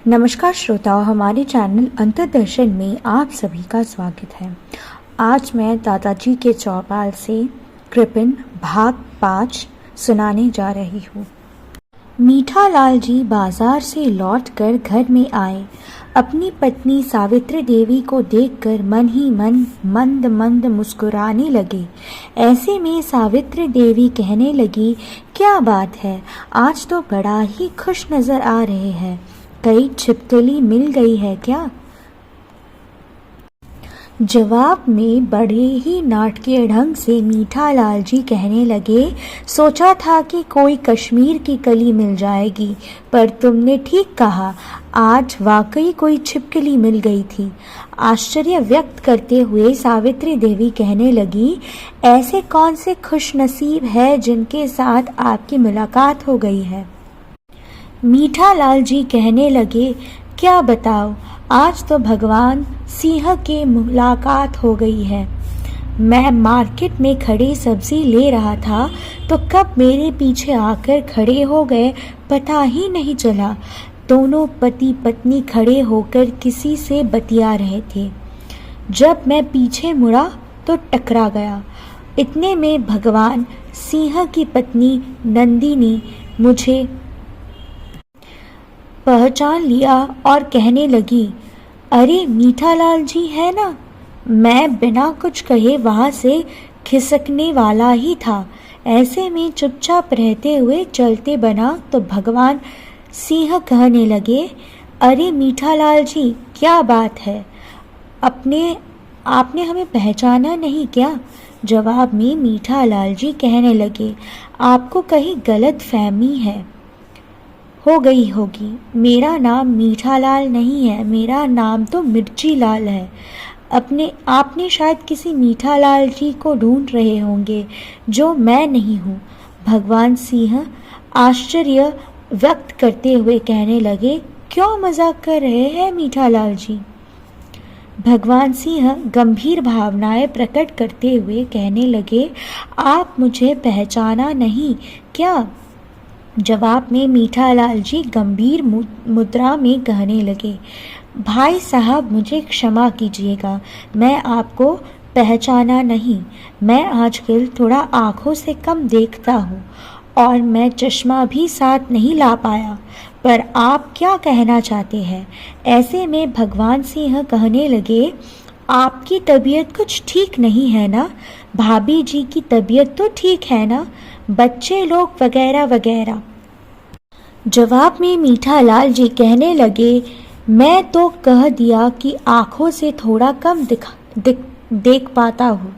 नमस्कार श्रोताओं, हमारे चैनल अंतर्दर्शन में आप सभी का स्वागत है। आज मैं दादाजी के चौपाल से कृपन भाग 5 सुनाने जा रही हूँ। मीठालाल जी बाजार से लौटकर घर में आए। अपनी पत्नी सावित्री देवी को देखकर मन ही मन मंद मंद मुस्कुराने लगे। ऐसे में सावित्री देवी कहने लगी, क्या बात है, आज तो बड़ा ही खुश नजर आ रहे हैं। कई छिपकली मिल गई है क्या? जवाब में बड़े ही नाटकीय ढंग से मीठालाल जी कहने लगे, सोचा था कि कोई कश्मीर की कली मिल जाएगी, पर तुमने ठीक कहा, आज वाकई कोई छिपकली मिल गई थी। आश्चर्य व्यक्त करते हुए सावित्री देवी कहने लगी, ऐसे कौन से खुशनसीब है जिनके साथ आपकी मुलाकात हो गई है? मीठालाल जी कहने लगे, क्या बताओ, आज तो भगवान सिंह के मुलाकात हो गई है। मैं मार्केट में खड़े सब्जी ले रहा था तो कब मेरे पीछे आकर खड़े हो गए पता ही नहीं चला। दोनों पति पत्नी खड़े होकर किसी से बतिया रहे थे। जब मैं पीछे मुड़ा तो टकरा गया। इतने में भगवान सिंह की पत्नी नंदिनी मुझे पहचान लिया और कहने लगी, अरे मीठालाल जी है ना? मैं बिना कुछ कहे वहां से खिसकने वाला ही था। ऐसे में चुपचाप रहते हुए चलते बना तो भगवान सिंह कहने लगे, अरे मीठालाल जी, क्या बात है, आपने हमें पहचाना नहीं क्या? जवाब में मीठालाल जी कहने लगे, आपको कहीं गलत फहमी हो गई होगी। मेरा नाम मीठालाल नहीं है, मेरा नाम तो मिर्ची लाल है। आपने शायद किसी मीठालाल जी को ढूंढ रहे होंगे जो मैं नहीं हूँ। भगवान सिंह आश्चर्य व्यक्त करते हुए कहने लगे, क्यों मजाक कर रहे हैं मीठालाल जी? भगवान सिंह गंभीर भावनाएं प्रकट करते हुए कहने लगे, आप मुझे पहचाना नहीं क्या? जवाब में मीठालाल जी गंभीर मुद्रा में कहने लगे, भाई साहब, मुझे क्षमा कीजिएगा, मैं आपको पहचाना नहीं। मैं आजकल थोड़ा आँखों से कम देखता हूँ और मैं चश्मा भी साथ नहीं ला पाया, पर आप क्या कहना चाहते हैं? ऐसे में भगवान सिंह कहने लगे, आपकी तबीयत कुछ ठीक नहीं है ना? भाभी जी की तबीयत तो ठीक है ना? बच्चे लोग वगैरह वगैरह। जवाब में मीठालाल जी कहने लगे, मैं तो कह दिया कि आँखों से थोड़ा कम देख पाता हूँ।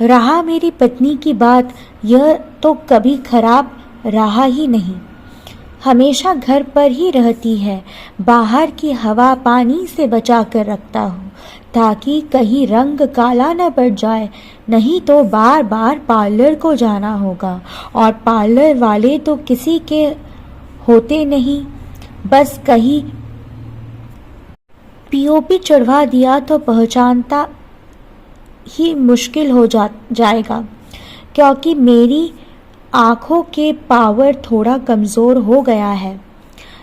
रहा मेरी पत्नी की बात, यह तो कभी खराब रहा ही नहीं। हमेशा घर पर ही रहती है। बाहर की हवा पानी से बचा कर रखता हूँ ताकि कहीं रंग काला न पड़ जाए, नहीं तो बार बार पार्लर को जाना होगा, और पार्लर वाले तो किसी के होते नहीं, बस कहीं पीओपी चढ़वा दिया तो पहचानता ही मुश्किल हो जाएगा, क्योंकि मेरी आँखों के पावर थोड़ा कमज़ोर हो गया है।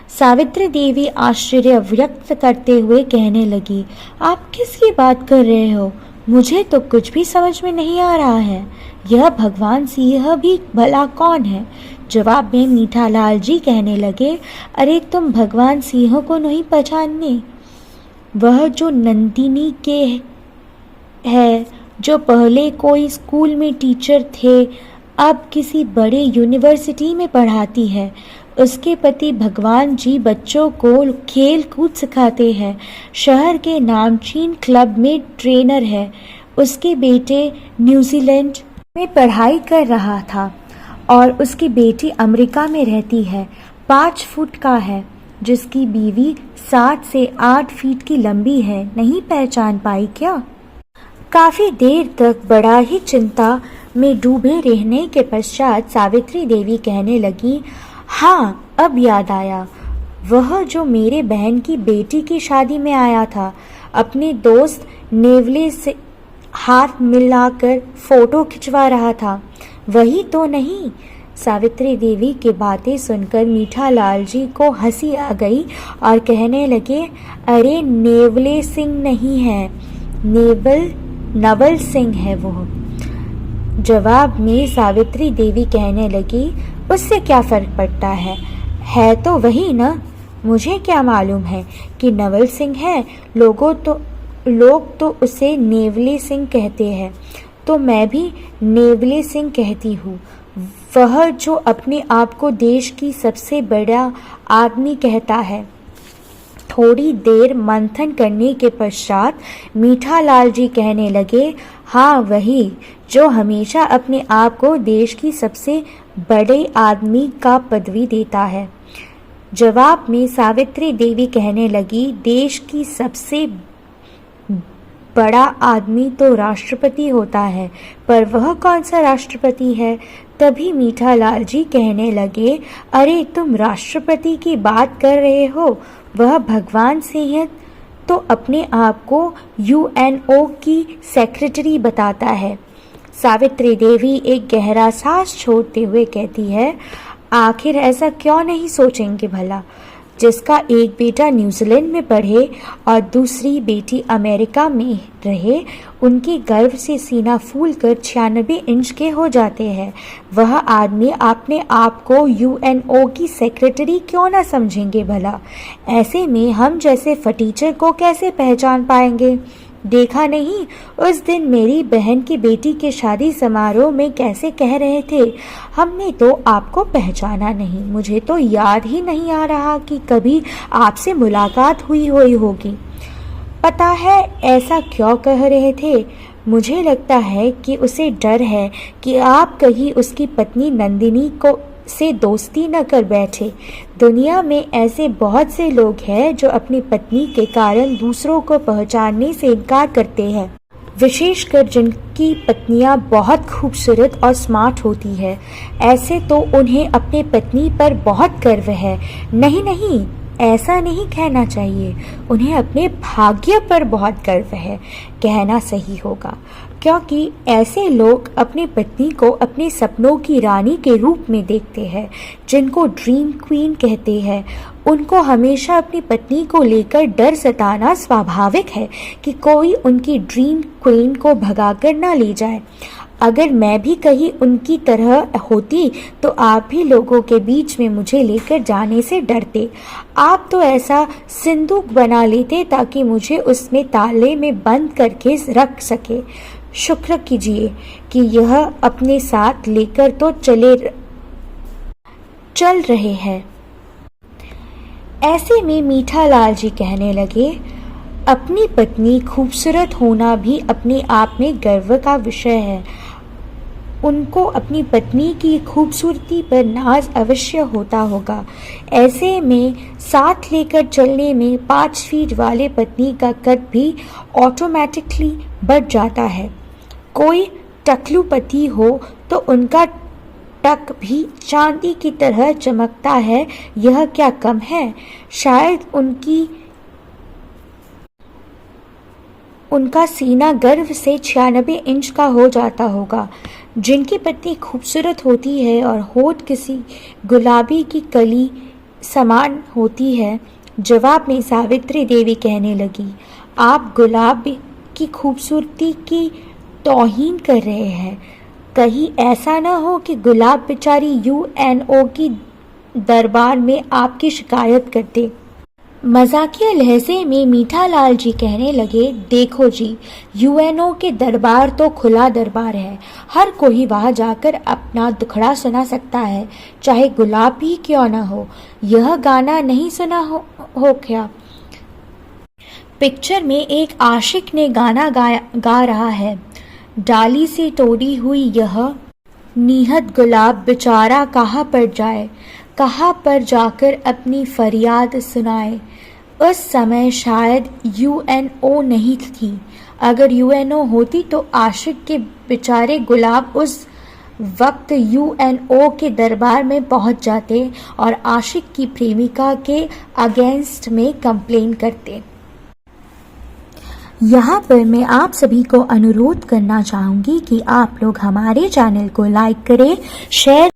सावित्री देवी आश्चर्य व्यक्त करते हुए कहने लगी, आप किसकी बात कर रहे हो? मुझे तो कुछ भी समझ में नहीं आ रहा है। यह भगवान सिंह भी भला कौन है? जवाब में मीठालाल जी कहने लगे, अरे तुम भगवान सिंह को नहीं पहचानने? वह जो नंदिनी के है, जो पहले कोई स्कूल में टीचर थे, अब किसी बड़े यूनिवर्सिटी में पढ़ाती है। उसके पति भगवान जी बच्चों को खेल कूद सिखाते हैं। शहर के नामचीन क्लब में ट्रेनर है। उसके बेटे न्यूजीलैंड में पढ़ाई कर रहा था और उसकी बेटी अमेरिका में रहती है। 5 फुट का है, जिसकी बीवी 7 से 8 फीट की लंबी है। नहीं पहचान पाई क्या? काफी देर तक बड़ा ही चिंता में डूबे रहने के पश्चात सावित्री देवी कहने लगी, हाँ, अब याद आया, वह जो मेरे बहन की बेटी की शादी में आया था, अपने दोस्त नेवले से हाथ मिलाकर फोटो खिंचवा रहा था, वही तो नहीं? सावित्री देवी की बातें सुनकर मीठालाल जी को हंसी आ गई और कहने लगे, अरे नेवले सिंह नहीं है, नवल सिंह है वो। जवाब में सावित्री देवी कहने लगी, उससे क्या फर्क पड़ता है तो वही ना। मुझे क्या मालूम है कि नवल सिंह है, लोग तो उसे नेवले सिंह कहते हैं, तो मैं भी नेवले सिंह कहती हूँ। वह जो अपने आप को देश की सबसे बड़ा आदमी कहता है। थोड़ी देर मंथन करने के पश्चात मीठालाल जी कहने लगे, हाँ वही जो हमेशा अपने आप को देश की सबसे बड़े आदमी का पदवी देता है। जवाब में सावित्री देवी कहने लगी, देश की सबसे बड़ा आदमी तो राष्ट्रपति होता है, पर वह कौन सा राष्ट्रपति है। तभी मीठालाल जी कहने लगे, अरे तुम राष्ट्रपति की बात कर रहे हो, वह भगवान सिंह तो अपने आप को UNO की सेक्रेटरी बताता है। सावित्री देवी एक गहरा सांस छोड़ते हुए कहती है, आखिर ऐसा क्यों नहीं सोचेंगे भला, जिसका एक बेटा न्यूजीलैंड में पढ़े और दूसरी बेटी अमेरिका में रहे, उनके गर्व से सीना फूलकर 96 इंच के हो जाते हैं। वह आदमी अपने आप को UNO की सेक्रेटरी क्यों ना समझेंगे भला। ऐसे में हम जैसे फटीचर को कैसे पहचान पाएंगे। देखा नहीं उस दिन मेरी बहन की बेटी के शादी समारोह में कैसे कह रहे थे, हमने तो आपको पहचाना नहीं। मुझे तो याद ही नहीं आ रहा कि कभी आपसे मुलाकात हुई होगी। पता है ऐसा क्यों कह रहे थे। मुझे लगता है कि उसे डर है कि आप कहीं उसकी पत्नी नंदिनी को से दोस्ती न कर बैठे। दुनिया में ऐसे बहुत से लोग हैं जो अपनी पत्नी के कारण दूसरों को पहचानने से इनकार करते हैं, विशेषकर जिनकी पत्नियां बहुत खूबसूरत और स्मार्ट होती है। ऐसे तो उन्हें अपने पत्नी पर बहुत गर्व है। नहीं, ऐसा नहीं कहना चाहिए, उन्हें अपने भाग्य पर बहुत गर्व है कहना सही होगा, क्योंकि ऐसे लोग अपनी पत्नी को अपने सपनों की रानी के रूप में देखते हैं, जिनको ड्रीम क्वीन कहते हैं। उनको हमेशा अपनी पत्नी को लेकर डर सताना स्वाभाविक है कि कोई उनकी ड्रीम क्वीन को भगाकर ना ले जाए। अगर मैं भी कहीं उनकी तरह होती तो आप भी लोगों के बीच में मुझे लेकर जाने से डरते। आप तो ऐसा सिंदूक बना लेते ताकि मुझे उसमें ताले में बंद करके रख सके। शुक्र कीजिए कि यह अपने साथ लेकर तो चल रहे हैं। ऐसे में मीठालाल जी कहने लगे, अपनी पत्नी खूबसूरत होना भी अपने आप में गर्व का विषय है। उनको अपनी पत्नी की खूबसूरती पर नाज अवश्य होता होगा। ऐसे में साथ लेकर चलने में 5 फीट वाले पत्नी का कद भी ऑटोमेटिकली बढ़ जाता है। कोई टकलू पति हो तो उनका टक भी चांदी की तरह चमकता है, यह क्या कम है। शायद उनका सीना गर्व से 96 इंच का हो जाता होगा। जिनकी पत्नी खूबसूरत होती है और होठ किसी गुलाबी की कली समान होती है। जवाब में सावित्री देवी कहने लगी, आप गुलाब की खूबसूरती की तौहीन कर रहे हैं। कहीं ऐसा ना हो कि गुलाब बेचारी UNO की दरबार में आपकी शिकायत कर दे। मजाकिया लहजे में मीठालाल जी कहने लगे, देखो जी, UNO के दरबार तो खुला दरबार है, हर कोई वहां जाकर अपना दुखड़ा सुना सकता है, चाहे गुलाब भी क्यों ना हो। यह गाना नहीं सुना हो क्या? पिक्चर में एक आशिक ने गाना गा रहा है, डाली से तोड़ी हुई यह निहत गुलाब बेचारा कहाँ पर जाए, कहाँ पर जाकर अपनी फरियाद सुनाए। उस समय शायद UNO नहीं थी। अगर UNO होती तो आशिक के बेचारे गुलाब उस वक्त UNO के दरबार में पहुंच जाते और आशिक की प्रेमिका के अगेंस्ट में कंप्लेन करते। यहाँ पर मैं आप सभी को अनुरोध करना चाहूँगी कि आप लोग हमारे चैनल को लाइक करें, शेयर